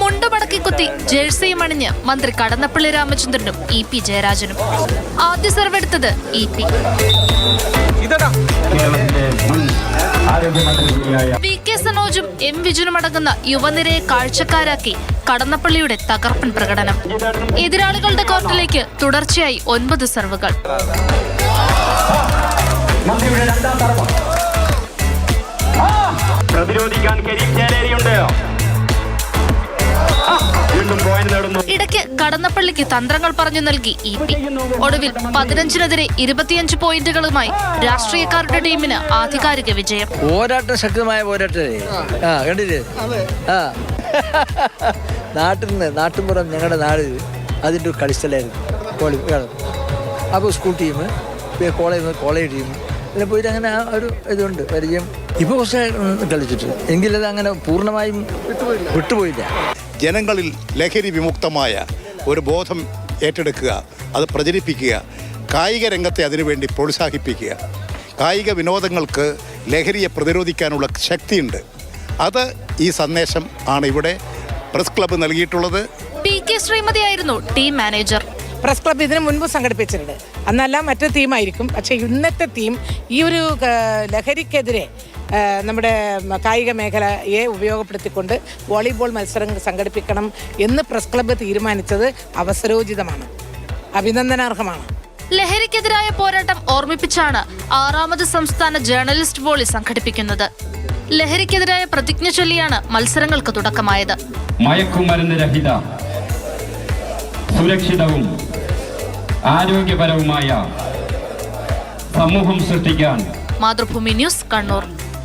മുണ്ട് മടക്കിക്കുത്തി ജേഴ്സിയും അണിഞ്ഞ് മന്ത്രി കടന്നപ്പള്ളി രാമചന്ദ്രനും EP ജയരാജനും. ആദ്യ സെർവ് എടുത്തത് EP. VK സനോജും M വിജുനും അടങ്ങുന്ന യുവനിരയെ കാഴ്ചക്കാരാക്കി കടന്നപ്പള്ളിയുടെ തകർപ്പൻ പ്രകടനം. എതിരാളികളുടെ കോർട്ടിലേക്ക് തുടർച്ചയായി 9 സെർവുകൾ. പ്രതിരോധിക്കാൻ ഇടയ്ക്ക് കടന്നപ്പള്ളിക്ക് തന്ത്രങ്ങൾ പറഞ്ഞു നൽകി EP. ഒടുവിൽ 15-നെതിരെ 25 പോയിന്റുകളുമായി രാഷ്ട്രീയക്കാരുടെ ടീമിന് ആധികാരിക വിജയം. പോരാട്ടം ശക്തമായ പോരാട്ടേ. കണ്ടില്ലേ? നാട്ടുപുറം ഞങ്ങളുടെ നാട് അതിൻ്റെ ഒരു കളിസ്ഥലായിരുന്നു. അപ്പോൾ സ്കൂൾ ടീം, കോളേജ് ടീം എല്ലാം പോയിട്ട് അങ്ങനെ ഒരു ഇതുണ്ട് പരിചയം. ഇപ്പോൾ കുറച്ച് കളിച്ചിട്ട് എങ്കിലത് അങ്ങനെ പൂർണ്ണമായും വിട്ടുപോയില്ല. ജനങ്ങളിൽ ലഹരി വിമുക്തമായ ഒരു ബോധം ഏറ്റെടുക്കുക, അത് പ്രചരിപ്പിക്കുക, കായിക രംഗത്തെ അതിനുവേണ്ടി പ്രോത്സാഹിപ്പിക്കുക. കായിക വിനോദങ്ങൾക്ക് ലഹരിയെ പ്രതിരോധിക്കാനുള്ള ശക്തിയുണ്ട്. അത് ഈ സന്ദേശം ആണ് ഇവിടെ പ്രസ് ക്ലബ്ബ് നൽകിയിട്ടുള്ളത്. PK ശ്രീമതിയായിരുന്നു ടീം മാനേജർ. പ്രസ് ക്ലബ്ബ് ഇതിനു മുൻപ് സംഘടിപ്പിച്ചിട്ടുണ്ട്. അന്നല്ല മറ്റൊരു ടീമായിരിക്കും. പക്ഷേ ഇന്നത്തെ ടീം ഈ ഒരു ലഹരിക്കെതിരെ നമ്മുടെ കായിക മേഖലയെ ഉപയോഗപ്പെടുത്തിക്കൊണ്ട് വോളിബോൾ മത്സരം സംഘടിപ്പിക്കണം എന്ന് പ്രസ് ക്ലബ്ബ് തീരുമാനിച്ചത് അവസരോചിതമാണ്, അഭിനന്ദനാർഹമാണ്. ലഹരിക്കെതിരായ പോരാട്ടം ഓർമ്മിപ്പിച്ചാണ് 6ാമത് സംസ്ഥാന ജേർണലിസ്റ്റ് വോളി സംഘടിപ്പിക്കുന്നത്. ലഹരിക്കെതിരായ പ്രതിജ്ഞ ചൊല്ലിയാണ് മത്സരങ്ങൾക്ക് തുടക്കമായത്. മയക്കുമരുന്ന് രഹിത, സുരക്ഷിതവും ആരോഗ്യപരവുമായ സമൂഹം സൃഷ്ടിക്കാൻ. മാതൃഭൂമി ന്യൂസ്, കണ്ണൂർ.